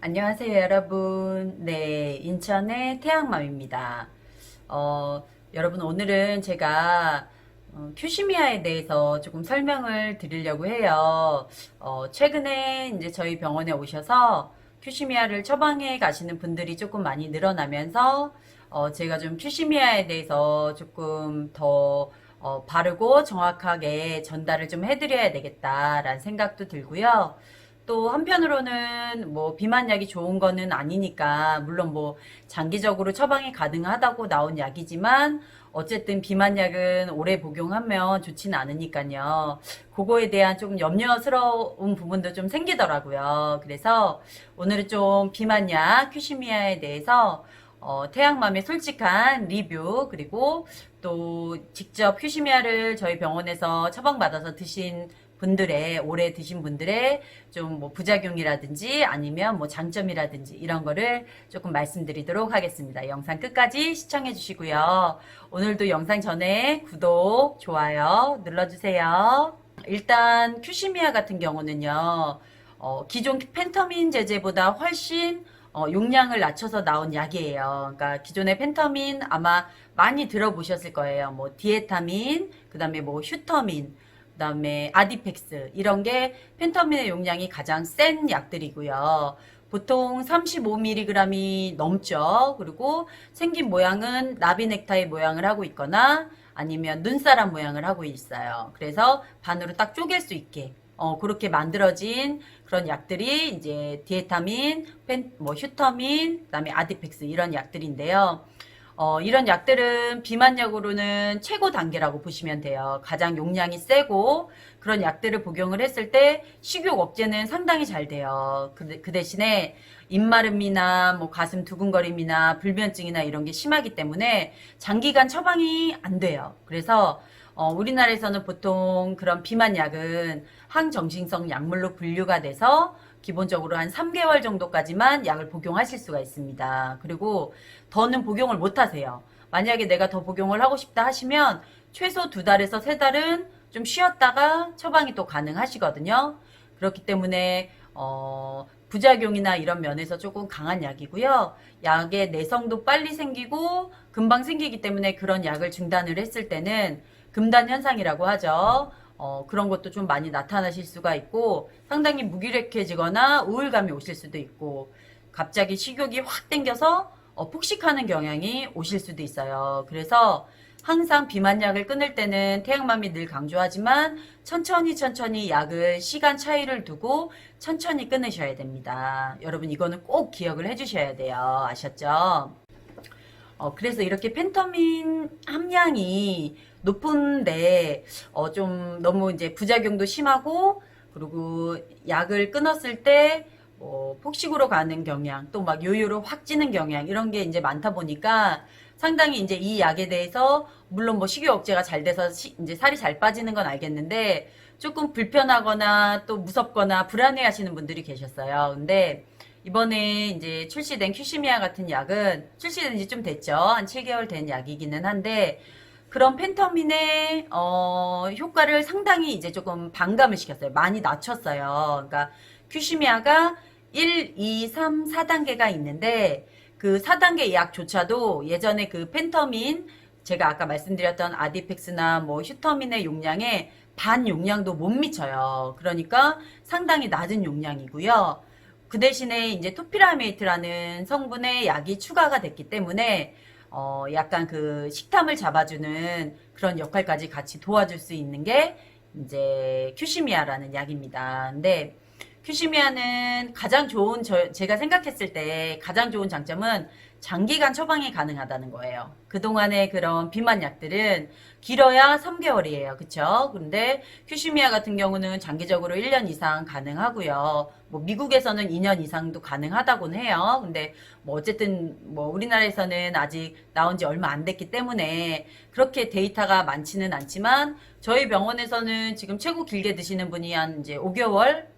안녕하세요, 여러분. 네, 인천의 태양맘입니다. 여러분, 오늘은 제가 큐시미아에 대해서 조금 설명을 드리려고 해요. 최근에 이제 저희 병원에 오셔서 큐시미아를 처방해 가시는 분들이 조금 많이 늘어나면서 제가 좀 큐시미아에 대해서 조금 더 바르고 정확하게 전달을 좀 해드려야 되겠다라는 생각도 들고요. 또 한편으로는 뭐 비만약이 좋은 거는 아니니까 물론 뭐 장기적으로 처방이 가능하다고 나온 약이지만 어쨌든 비만약은 오래 복용하면 좋지는 않으니까요. 그거에 대한 조금 염려스러운 부분도 좀 생기더라고요. 그래서 오늘은 좀 비만약 큐시미아에 대해서 태양맘의 솔직한 리뷰 그리고 또 직접 큐시미아를 저희 병원에서 처방받아서 드신 분들의 오래 드신 분들의 좀 뭐 부작용이라든지 아니면 뭐 장점이라든지 이런 거를 조금 말씀드리도록 하겠습니다. 영상 끝까지 시청해 주시고요. 오늘도 영상 전에 구독, 좋아요 눌러주세요. 일단 큐시미아 같은 경우는요. 기존 펜터민 제제보다 훨씬 용량을 낮춰서 나온 약이에요. 그러니까 기존의 펜터민 아마 많이 들어보셨을 거예요. 뭐 디에타민, 그 다음에 뭐 휴터민, 그 다음에 아디펙스 이런 게 펜터민의 용량이 가장 센 약들이고요. 보통 35mg이 넘죠. 그리고 생긴 모양은 나비넥타이 모양을 하고 있거나 아니면 눈사람 모양을 하고 있어요. 그래서 반으로 딱 쪼갤 수 있게 그렇게 만들어진 그런 약들이 이제 디에타민, 뭐 휴터민, 그다음에 아디펙스 이런 약들인데요. 이런 약들은 비만약으로는 최고 단계라고 보시면 돼요. 가장 용량이 세고 그런 약들을 복용을 했을 때 식욕 억제는 상당히 잘 돼요. 그 대신에 입마름이나 뭐 가슴 두근거림이나 불면증이나 이런 게 심하기 때문에 장기간 처방이 안 돼요. 그래서 우리나라에서는 보통 그런 비만약은 항정신성 약물로 분류가 돼서 기본적으로 한 3개월 정도까지만 약을 복용하실 수가 있습니다. 그리고 더는 복용을 못 하세요. 만약에 내가 더 복용을 하고 싶다 하시면 최소 2달에서 3달은 좀 쉬었다가 처방이 또 가능하시거든요. 그렇기 때문에 부작용이나 이런 면에서 조금 강한 약이고요. 약의 내성도 빨리 생기고 금방 생기기 때문에 그런 약을 중단을 했을 때는 금단 현상이라고 하죠. 그런 것도 좀 많이 나타나실 수가 있고 상당히 무기력해지거나 우울감이 오실 수도 있고 갑자기 식욕이 확 땡겨서 폭식하는 경향이 오실 수도 있어요. 그래서 항상 비만약을 끊을 때는 태양맘이 늘 강조하지만 천천히 약을 시간 차이를 두고 천천히 끊으셔야 됩니다. 여러분 이거는 꼭 기억을 해주셔야 돼요. 아셨죠? 그래서 이렇게 펜터민 함량이 높은데, 좀 너무 이제 부작용도 심하고, 그리고 약을 끊었을 때, 폭식으로 가는 경향, 또 막 요요로 확 찌는 경향, 이런 게 이제 많다 보니까 상당히 이제 이 약에 대해서, 물론 뭐 식욕 억제가 잘 돼서 이제 살이 잘 빠지는 건 알겠는데, 조금 불편하거나 또 무섭거나 불안해 하시는 분들이 계셨어요. 근데, 이번에 이제 출시된 큐시미아 같은 약은 출시된 지 좀 됐죠. 한 7개월 된 약이기는 한데 그런 펜터민의 효과를 상당히 이제 조금 반감을 시켰어요. 많이 낮췄어요. 그러니까 큐시미아가 1, 2, 3, 4단계가 있는데 그 4단계 약조차도 예전에 그 펜터민 제가 아까 말씀드렸던 아디펙스나 뭐 휴터민의 용량에 반 용량도 못 미쳐요. 그러니까 상당히 낮은 용량이고요. 그 대신에 이제 토피라메이트라는 성분의 약이 추가가 됐기 때문에 약간 그 식탐을 잡아주는 그런 역할까지 같이 도와줄 수 있는 게 이제 큐시미아라는 약입니다. 근데 큐시미아는 가장 좋은 제가 생각했을 때 가장 좋은 장점은 장기간 처방이 가능하다는 거예요. 그동안의 그런 비만 약들은 길어야 3개월이에요. 그쵸? 근데 큐시미아 같은 경우는 장기적으로 1년 이상 가능하고요. 뭐 미국에서는 2년 이상도 가능하다고는 해요. 근데 뭐 어쨌든 뭐 우리나라에서는 아직 나온 지 얼마 안 됐기 때문에 그렇게 데이터가 많지는 않지만 저희 병원에서는 지금 최고 길게 드시는 분이 한 이제 5개월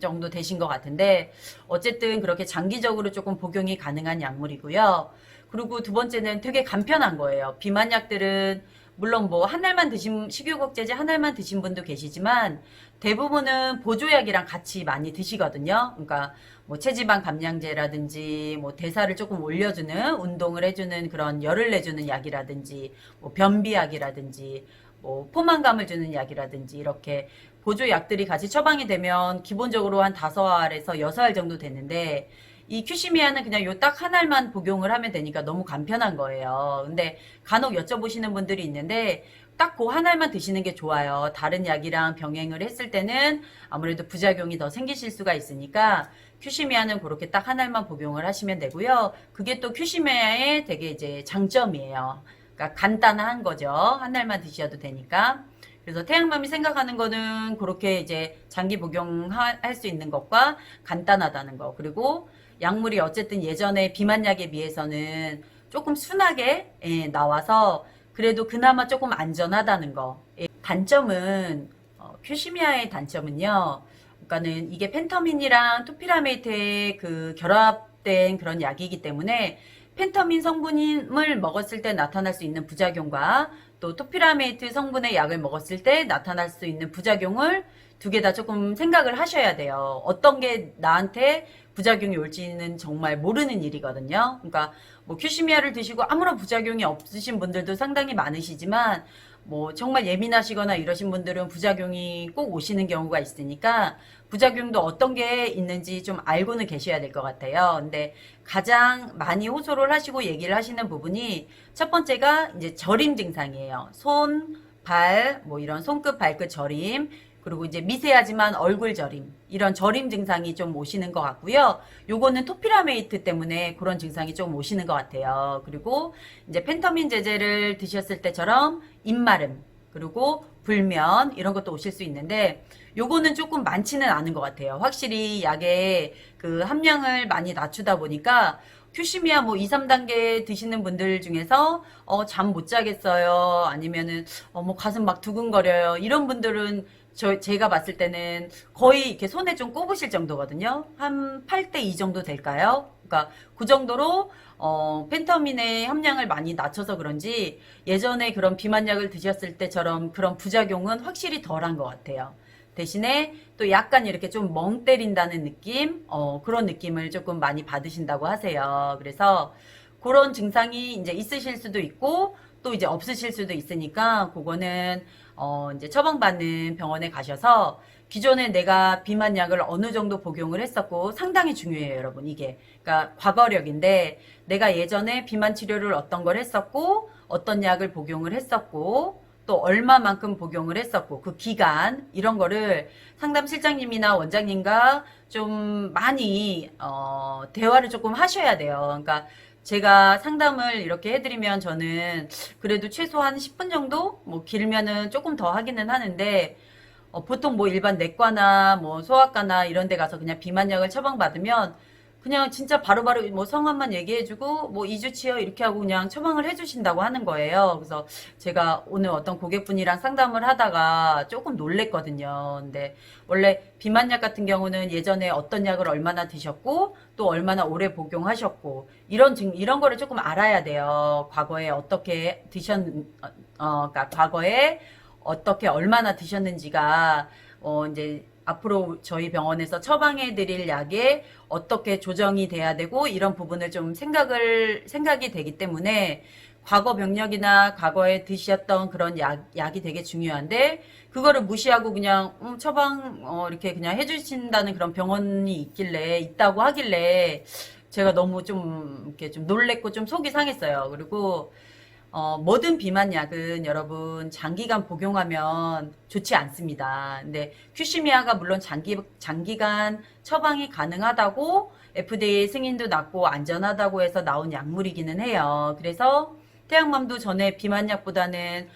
정도 되신 것 같은데 어쨌든 그렇게 장기적으로 조금 복용이 가능한 약물이고요. 그리고 두 번째는 되게 간편한 거예요. 비만약들은 물론 뭐 한 알만 드신 식욕억제제 한 알만 드신 분도 계시지만 대부분은 보조약이랑 같이 많이 드시거든요. 그러니까 뭐 체지방 감량제라든지 뭐 대사를 조금 올려주는 운동을 해주는 그런 열을 내주는 약이라든지 뭐 변비약이라든지 뭐 포만감을 주는 약이라든지 이렇게 보조약들이 같이 처방이 되면 기본적으로 한 5알에서 6알 정도 되는데 이 큐시미아는 그냥 요 딱 한 알만 복용을 하면 되니까 너무 간편한 거예요. 근데 간혹 여쭤보시는 분들이 있는데 딱 그 한 알만 드시는 게 좋아요. 다른 약이랑 병행을 했을 때는 아무래도 부작용이 더 생기실 수가 있으니까 큐시미아는 그렇게 딱 한 알만 복용을 하시면 되고요. 그게 또 큐시미아의 되게 이제 장점이에요. 그러니까 간단한 거죠. 한 알만 드셔도 되니까. 그래서 태양맘이 생각하는 거는 그렇게 이제 장기 복용할 수 있는 것과 간단하다는 거. 그리고 약물이 어쨌든 예전에 비만약에 비해서는 조금 순하게 나와서 그래도 그나마 조금 안전하다는 거. 단점은 큐시미아의 단점은요. 그러니까는 이게 펜터민이랑 토피라메이트의 그 결합된 그런 약이기 때문에 펜터민 성분을 먹었을 때 나타날 수 있는 부작용과 또 토피라메이트 성분의 약을 먹었을 때 나타날 수 있는 부작용을 두 개 다 조금 생각을 하셔야 돼요. 어떤 게 나한테 부작용이 올지는 정말 모르는 일이거든요. 그러니까 뭐 큐시미아를 드시고 아무런 부작용이 없으신 분들도 상당히 많으시지만 뭐 정말 예민하시거나 이러신 분들은 부작용이 꼭 오시는 경우가 있으니까 부작용도 어떤 게 있는지 좀 알고는 계셔야 될 것 같아요. 근데 가장 많이 호소를 하시고 얘기를 하시는 부분이 첫 번째가 이제 저림 증상이에요. 손, 발, 뭐 이런 손끝, 발끝 저림, 그리고 이제 미세하지만 얼굴 저림, 이런 저림 증상이 좀 오시는 것 같고요. 요거는 토피라메이트 때문에 그런 증상이 좀 오시는 것 같아요. 그리고 이제 펜터민 제제를 드셨을 때처럼 입마름, 그리고 불면 이런 것도 오실 수 있는데 요거는 조금 많지는 않은 것 같아요. 확실히 약의 그 함량을 많이 낮추다 보니까 큐시미아 뭐 2, 3단계 드시는 분들 중에서 잠 못 자겠어요. 아니면은 뭐 가슴 막 두근거려요. 이런 분들은 제가 봤을 때는 거의 이렇게 손에 좀 꼽으실 정도거든요. 한 8대 2 정도 될까요? 그러니까 그 정도로 펜터민의 함량을 많이 낮춰서 그런지 예전에 그런 비만약을 드셨을 때처럼 그런 부작용은 확실히 덜한 것 같아요. 대신에 또 약간 이렇게 좀 멍 때린다는 느낌, 그런 느낌을 조금 많이 받으신다고 하세요. 그래서 그런 증상이 이제 있으실 수도 있고 또 이제 없으실 수도 있으니까 그거는 이제 처방받는 병원에 가셔서 기존에 내가 비만약을 어느 정도 복용을 했었고 상당히 중요해요, 여러분. 이게 그러니까 과거력인데 내가 예전에 비만 치료를 어떤 걸 했었고 어떤 약을 복용을 했었고 또 얼마만큼 복용을 했었고 그 기간 이런 거를 상담 실장님이나 원장님과 좀 많이 대화를 조금 하셔야 돼요. 그러니까 제가 상담을 이렇게 해드리면 저는 그래도 최소한 10분 정도 뭐 길면은 조금 더 하기는 하는데 보통 뭐 일반 내과나 뭐 소아과나 이런 데 가서 그냥 비만약을 처방받으면 그냥 진짜 바로바로 뭐 성함만 얘기해주고 뭐 2주 치요 이렇게 하고 그냥 처방을 해주신다고 하는 거예요. 그래서 제가 오늘 어떤 고객분이랑 상담을 하다가 조금 놀랬거든요. 근데 원래 비만약 같은 경우는 예전에 어떤 약을 얼마나 드셨고 또 얼마나 오래 복용하셨고 이런 거를 조금 알아야 돼요. 과거에 어떻게 그러니까 과거에 어떻게 얼마나 드셨는지가 이제 앞으로 저희 병원에서 처방해 드릴 약에 어떻게 조정이 돼야 되고 이런 부분을 좀 생각이 되기 때문에 과거 병력이나 과거에 드셨던 그런 약이 되게 중요한데 그거를 무시하고 그냥 처방 이렇게 그냥 해주신다는 그런 병원이 있다고 하길래 제가 너무 좀 이렇게 좀 놀랬고 좀 속이 상했어요. 그리고 모든 비만약은 여러분 장기간 복용하면 좋지 않습니다. 근데 큐시미아가 물론 장기간 처방이 가능하다고 FDA 승인도 났고 안전하다고 해서 나온 약물이기는 해요. 그래서 태양맘도 전에 비만약보다는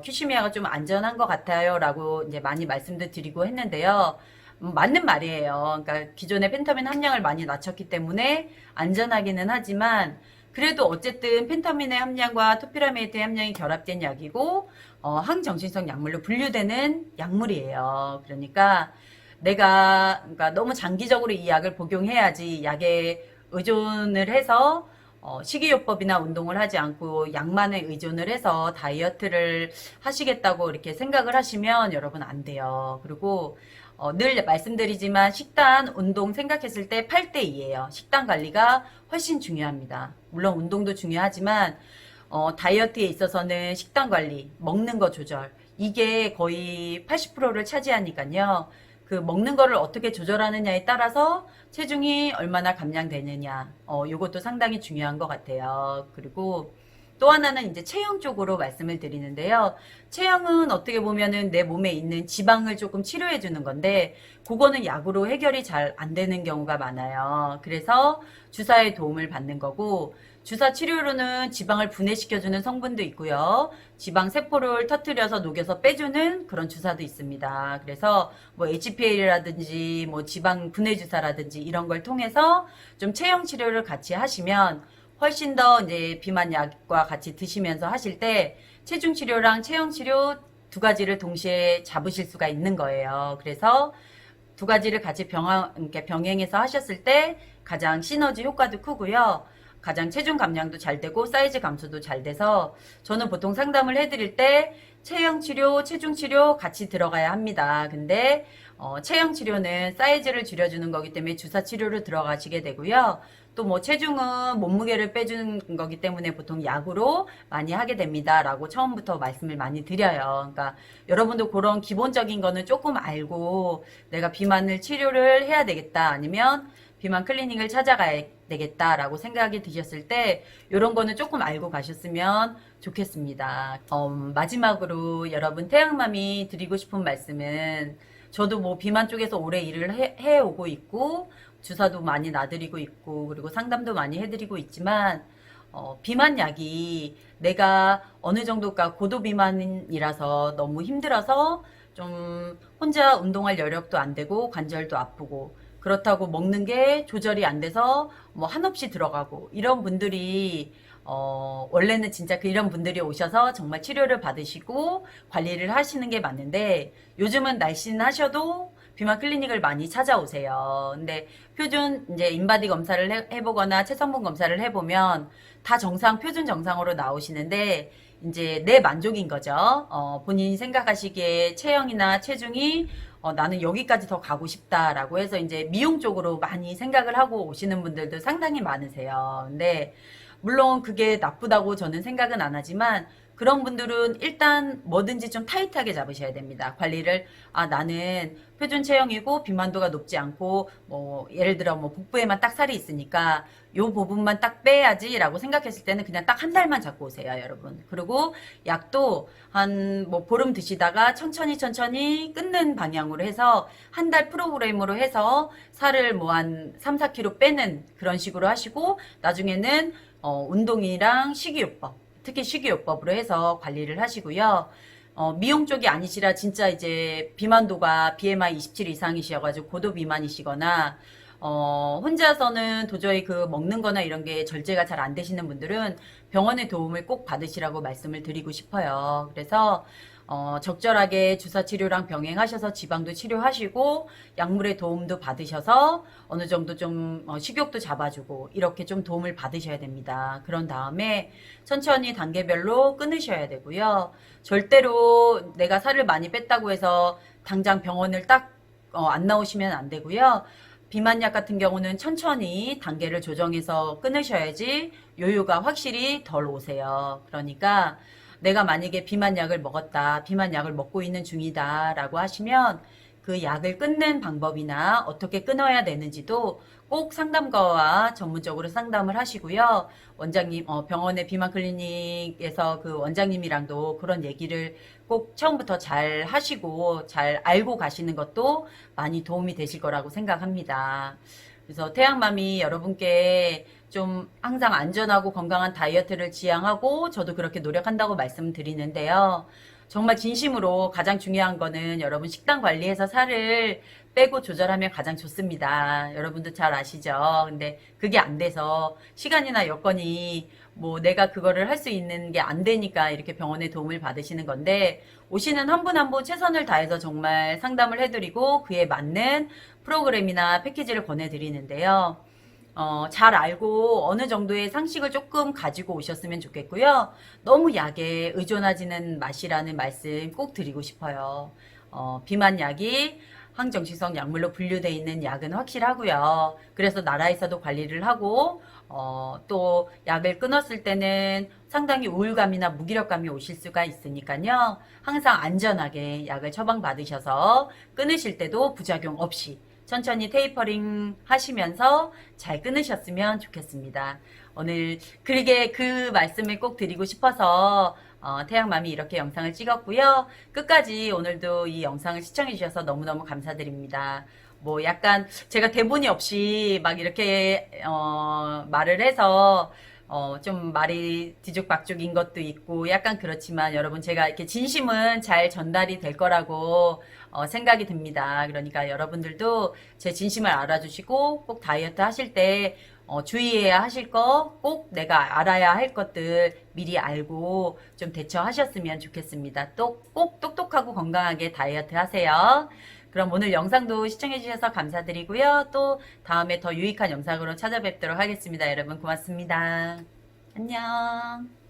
큐시미아가 좀 안전한 것 같아요 라고 이제 많이 말씀도 드리고 했는데요. 맞는 말이에요. 그러니까 기존의 펜타민 함량을 많이 낮췄기 때문에 안전하기는 하지만 그래도 어쨌든 펜타민의 함량과 토피라메이트의 함량이 결합된 약이고 항정신성 약물로 분류되는 약물이에요. 그러니까 내가 그러니까 너무 장기적으로 이 약을 복용해야지 약에 의존을 해서 식이요법이나 운동을 하지 않고 약만에 의존을 해서 다이어트를 하시겠다고 이렇게 생각을 하시면 여러분 안 돼요. 그리고 늘 말씀드리지만 식단, 운동 생각했을 때 8대2예요. 식단 관리가 훨씬 중요합니다. 물론 운동도 중요하지만 다이어트에 있어서는 식단 관리, 먹는 거 조절 이게 거의 80%를 차지하니까요. 그 먹는 거를 어떻게 조절하느냐에 따라서 체중이 얼마나 감량되느냐, 요것도 상당히 중요한 것 같아요. 그리고 또 하나는 이제 체형 쪽으로 말씀을 드리는데요. 체형은 어떻게 보면은 내 몸에 있는 지방을 조금 치료해 주는 건데, 그거는 약으로 해결이 잘 안 되는 경우가 많아요. 그래서 주사의 도움을 받는 거고, 주사 치료로는 지방을 분해시켜주는 성분도 있고요. 지방 세포를 터트려서 녹여서 빼주는 그런 주사도 있습니다. 그래서 뭐 HPL이라든지 뭐 지방 분해 주사라든지 이런 걸 통해서 좀 체형 치료를 같이 하시면 훨씬 더 이제 비만 약과 같이 드시면서 하실 때 체중 치료랑 체형 치료 두 가지를 동시에 잡으실 수가 있는 거예요. 그래서 두 가지를 같이 병행해서 하셨을 때 가장 시너지 효과도 크고요. 가장 체중 감량도 잘 되고 사이즈 감소도 잘 돼서 저는 보통 상담을 해드릴 때 체형 치료, 체중 치료 같이 들어가야 합니다. 근데 체형 치료는 사이즈를 줄여주는 거기 때문에 주사 치료로 들어가시게 되고요. 또 뭐 체중은 몸무게를 빼주는 거기 때문에 보통 약으로 많이 하게 됩니다. 라고 처음부터 말씀을 많이 드려요. 그러니까 여러분도 그런 기본적인 거는 조금 알고 내가 비만을 치료를 해야 되겠다. 아니면 비만 클리닉을 찾아가야 되겠다라고 생각이 드셨을 때 이런 거는 조금 알고 가셨으면 좋겠습니다. 마지막으로 여러분 태양맘이 드리고 싶은 말씀은 저도 뭐 비만 쪽에서 오래 일을 해오고 있고 주사도 많이 놔드리고 있고 그리고 상담도 많이 해드리고 있지만 비만 약이 내가 어느 정도가 고도 비만이라서 너무 힘들어서 좀 혼자 운동할 여력도 안 되고 관절도 아프고 그렇다고 먹는 게 조절이 안 돼서 뭐 한없이 들어가고 이런 분들이 원래는 진짜 이런 분들이 오셔서 정말 치료를 받으시고 관리를 하시는 게 맞는데 요즘은 날씬하셔도 비만 클리닉을 많이 찾아오세요. 근데 표준 이제 인바디 검사를 해보거나 체성분 검사를 해보면 다 표준 정상으로 나오시는데 이제 내 만족인 거죠. 본인이 생각하시기에 체형이나 체중이 나는 여기까지 더 가고 싶다라고 해서 이제 미용 쪽으로 많이 생각을 하고 오시는 분들도 상당히 많으세요. 근데 물론 그게 나쁘다고 저는 생각은 안 하지만 그런 분들은 일단 뭐든지 좀 타이트하게 잡으셔야 됩니다. 관리를 나는 표준 체형이고 비만도가 높지 않고 뭐 예를 들어 뭐 복부에만 딱 살이 있으니까 요 부분만 딱 빼야지라고 생각했을 때는 그냥 딱 한 달만 잡고 오세요, 여러분. 그리고 약도 한 뭐 보름 드시다가 천천히 끊는 방향으로 해서 한 달 프로그램으로 해서 살을 뭐 한 3, 4kg 빼는 그런 식으로 하시고 나중에는 운동이랑 식이요법 특히 식이요법으로 해서 관리를 하시고요. 미용 쪽이 아니시라 진짜 이제 비만도가 BMI 27 이상이셔가지고 고도 비만이시거나 혼자서는 도저히 그 먹는 거나 이런 게 절제가 잘 안 되시는 분들은 병원의 도움을 꼭 받으시라고 말씀을 드리고 싶어요. 그래서 적절하게 주사 치료랑 병행하셔서 지방도 치료하시고 약물의 도움도 받으셔서 어느 정도 좀 식욕도 잡아주고 이렇게 좀 도움을 받으셔야 됩니다. 그런 다음에 천천히 단계별로 끊으셔야 되고요. 절대로 내가 살을 많이 뺐다고 해서 당장 병원을 딱 안 나오시면 안 되고요. 비만약 같은 경우는 천천히 단계를 조정해서 끊으셔야지 요요가 확실히 덜 오세요. 그러니까 내가 만약에 비만약을 먹었다, 비만약을 먹고 있는 중이다 라고 하시면 그 약을 끊는 방법이나 어떻게 끊어야 되는지도 꼭 상담가와 전문적으로 상담을 하시고요. 원장님, 병원의 비만 클리닉에서 그 원장님이랑도 그런 얘기를 꼭 처음부터 잘 하시고 잘 알고 가시는 것도 많이 도움이 되실 거라고 생각합니다. 그래서 태양맘이 여러분께 좀 항상 안전하고 건강한 다이어트를 지향하고 저도 그렇게 노력한다고 말씀드리는데요. 정말 진심으로 가장 중요한 거는 여러분 식단 관리해서 살을 빼고 조절하면 가장 좋습니다. 여러분도 잘 아시죠? 근데 그게 안 돼서 시간이나 여건이 뭐 내가 그거를 할 수 있는 게 안 되니까 이렇게 병원의 도움을 받으시는 건데 오시는 한 분 한 분 최선을 다해서 정말 상담을 해드리고 그에 맞는 프로그램이나 패키지를 권해드리는데요. 잘 알고 어느 정도의 상식을 조금 가지고 오셨으면 좋겠고요. 너무 약에 의존하지는 마시라는 말씀 꼭 드리고 싶어요. 비만약이 항정식성 약물로 분류되어 있는 약은 확실하고요. 그래서 나라에서도 관리를 하고 또 약을 끊었을 때는 상당히 우울감이나 무기력감이 오실 수가 있으니까요. 항상 안전하게 약을 처방받으셔서 끊으실 때도 부작용 없이 천천히 테이퍼링 하시면서 잘 끊으셨으면 좋겠습니다. 오늘 그러게 그 말씀을 꼭 드리고 싶어서 태양맘이 이렇게 영상을 찍었고요. 끝까지 오늘도 이 영상을 시청해 주셔서 너무너무 감사드립니다. 뭐 약간 제가 대본이 없이 막 이렇게 말을 해서 좀 말이 뒤죽박죽인 것도 있고 약간 그렇지만 여러분 제가 이렇게 진심은 잘 전달이 될 거라고 생각이 듭니다. 그러니까 여러분들도 제 진심을 알아주시고 꼭 다이어트 하실 때 주의해야 하실 거 꼭 내가 알아야 할 것들 미리 알고 좀 대처하셨으면 좋겠습니다. 또 꼭 똑똑하고 건강하게 다이어트 하세요. 그럼 오늘 영상도 시청해주셔서 감사드리고요. 또 다음에 더 유익한 영상으로 찾아뵙도록 하겠습니다. 여러분 고맙습니다. 안녕.